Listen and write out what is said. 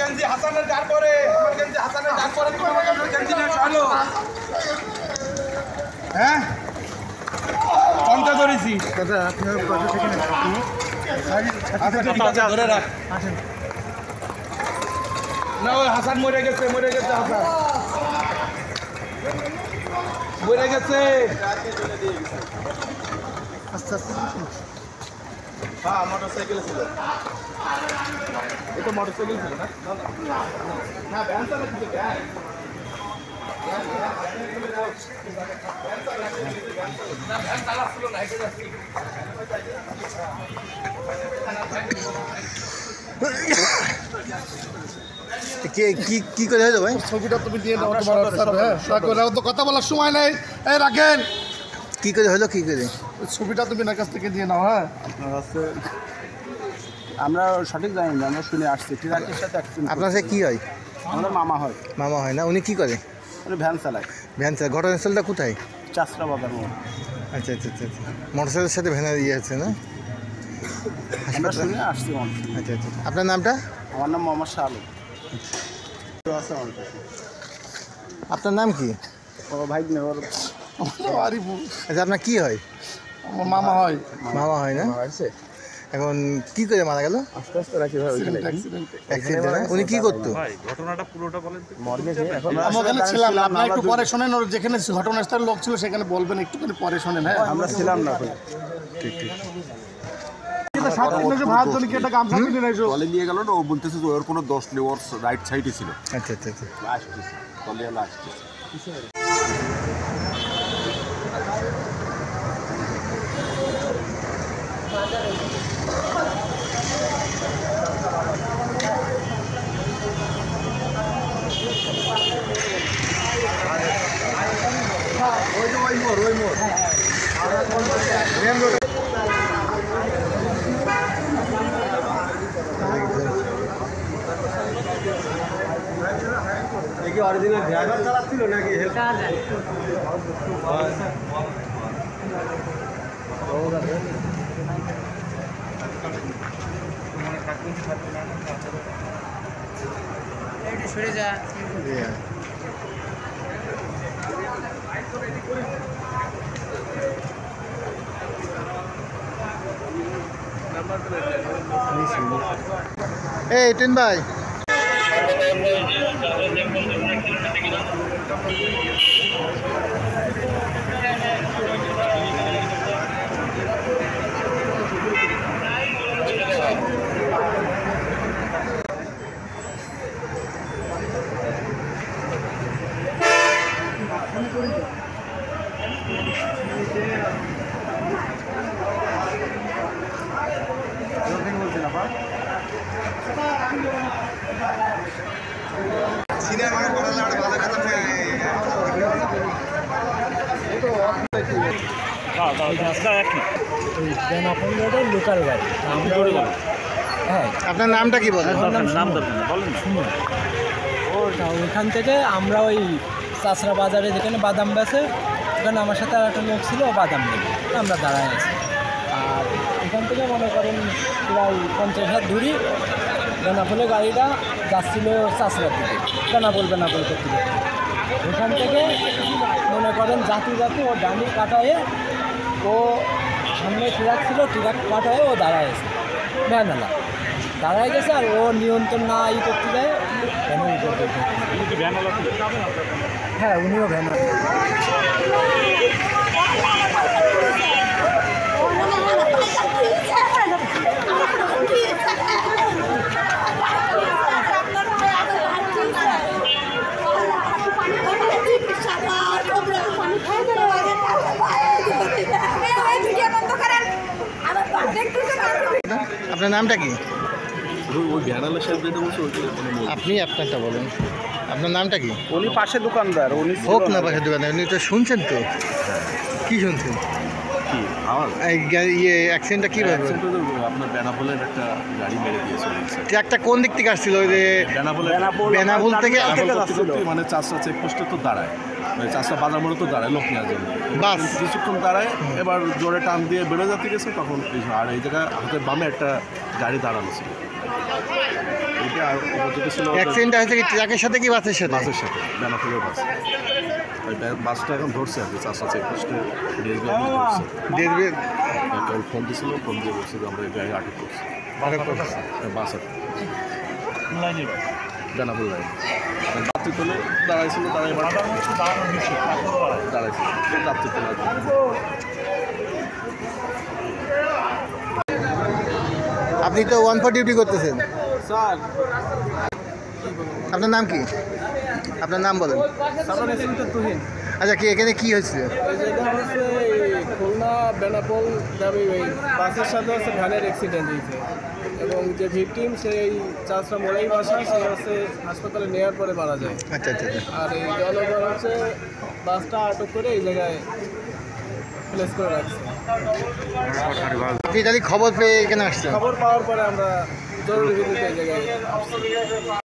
গেঞ্জি হাসানের ডাক করে, আমার গেঞ্জি হাসানের ডাক করে, তুমি আমার গেঞ্জি না চলো। হ্যাঁ কোনটা ধরেছি দাদা আপনার কথা থেকে ধরে রাখ না। ওই হাসান মরে গেছে, মরে গেছে, হাসান মরে গেছে। আস্তে আস্তে হ্যাঁ মোটরসাইকেল ছিল, এটা মোটরসাইকেল ছিল না, না ভ্যান চালাচ্ছিল, ভ্যান চালাচ্ছিল না, হেঁটে যাচ্ছিল। কি করে হয়ে যাবে ছবিটা তুমি দিয়ে দাও তোমার হোয়াটসঅ্যাপে। হ্যাঁ তো কথা বলার সময় নেই, এই রাখেন। কি করে হলো কি করে ছবিটা তুমি না কাছ থেকে দিয়ে নাও। হ্যাঁ আমরা সঠিক জানি না, আমরা শুনে আসছি ট্রাকের সাথে অ্যাক্সিডেন্ট। আপনার সাথে কি হয়? আমাদের মামা হয়। মামা হয় না, উনি কি করে? উনি ভ্যান চালায়। ভ্যান চালায়। ঘটনাস্থলটা কোথায়? চাষরা বাজার মোড়। আচ্ছা আচ্ছা আচ্ছা আচ্ছা। মোটরসাইকেলের সাথে ভ্যানের ইয়ে আছে না? আমরা শুনে আসছি। আচ্ছা আচ্ছা। আপনার নামটা? আমার নাম মোহাম্মদ শাহ আলম। আপনার নাম কি? ও ভাই ওর আচ্ছা আপনার কি হয়? আমার মামা হয়। মামা হয় না? এখন কি করে মারা গেল? আস্তে আস্তে রাখি ভাই ওইখানে অ্যাক্সিডেন্ট। উনি কি করতো? ঘটনাটা পুরোটা বলেন। আমরা ওখানে ছিলাম না, আপনারা একটু পরে শোনেন। ওর যেখানে ঘটনাস্থলের লোক ছিল সেখানে বলবেন, একটুখানি পরে শোনেন। হ্যাঁ আমরা ছিলাম না। ঠিক ঠিক। বলে নিয়ে গেল না, ও বলতেছে যে ওর কোনো দোষ নেই, ওর রাইট সাইডে ছিল। আচ্ছা আচ্ছা আচ্ছা। আসতেছে বলে আসতেছে। কি অরিজিনাল ড্রাইভার চালাচ্ছিল নাকি সরে যা। এই টিন ভাই, লোকাল গাড়ি হ্যাঁ। আপনার নামটা কি বলেন? ওইখান থেকে আমরা ওই চাষরা বাজারে যেখানে বাদাম বেচে, ওখানে আমার সাথে আর একটা লোক ছিল, বাদাম নেবে, আমরা দাঁড়ায় আছি। আর এখান থেকে মনে করেন প্রায় 50 হাত দূরি বেনাপোলে গাড়িটা যাচ্ছিল চাষরার দিকে, বেনাপোল করতে। ওখান থেকে মনে করেন জাতি ও ডানি কাটায়ে ও সামনে ট্রাক ছিল, ট্রাক কাটায়ে ও দাঁড়ায় আছে, ভ্যানওয়ালা দাঁড়ায় গেছে। আর ও নিয়ন্ত্রণ না করতে যায়, হ্যাঁ উনিও ভ্যানওয়ালা। আপনার নামটা কি? আপনি আপনারটা বলেন। আপনার নামটা কি? উনি পাশে দোকানদার। উনি হোক না পাশে দোকানদার, উনি তো শুনছেন তো? কি শুনছেন? ইয়ে অ্যাক্সিডেন্টটা কীভাবে? আপনার বেনাপোলের একটা গাড়ি মেরে দিয়েছে। ট্রাকটা কোন দিক থেকে আসছিল? ওই যে বেনাপোল থেকে মানে চাষা চেকপোস্টে তো দাঁড়ায়, চাষা বাজার মোড়ে তো দাঁড়ায় লোক নেওয়ার জন্য। বাস কিছুক্ষণ দাঁড়ায়, এবার জোরে টান দিয়ে বেরো যেতে গেছে তখন। আর এই জায়গায় হাতের বামে একটা গাড়ি দাঁড়ানো ছিল, এটা আর অপোজিটে ছিল অ্যাক্সিডেন্টটা হয়েছে কি ট্রাকের সাথে কি বাসের সাথে? বাসের সাথে, বেনাপোলের বাস। ওই বাসটা এখন ধরছে আর কি, চাষা চেকপোস্টে ডিএসবি ধরছে। দেখবে কেউ ফোন দিয়েছিল, ফোন দিয়ে বলছে যে আমরা এই গাড়ি আটক করছি। বাসের বেনাপোল লাইন যাত্রী তোলে দাঁড়াইছিল, দাঁড়াইছিল যাত্রী তোলার জন্য। আপনি তো 1 ডিউটি করতেছেন, স্যার আপনার নাম কি? আপনার নাম বলেন। তুহিন আচ্ছা, কি এখানে কি হয়েছে? যেটা হচ্ছে খুলনা বেনাপোল যাবে ওই বাসের সাথে হচ্ছে ভ্যানের অ্যাক্সিডেন্ট হয়েছে এবং যে ভিকটিম সেই চাষরা মোড়াই বাসা, সে হচ্ছে হাসপাতালে নেওয়ার পরে মারা যায়। আচ্ছা আচ্ছা আচ্ছা। আর এই জনগণ হচ্ছে বাসটা আটক করে এই জায়গায় প্লেস করে রাখছে। আপনি যদি খবর পেয়ে এখানে আসছেন? খবর পাওয়ার পরে আমরা জরুরি ভিত্তিতে এই জায়গায় আসছি।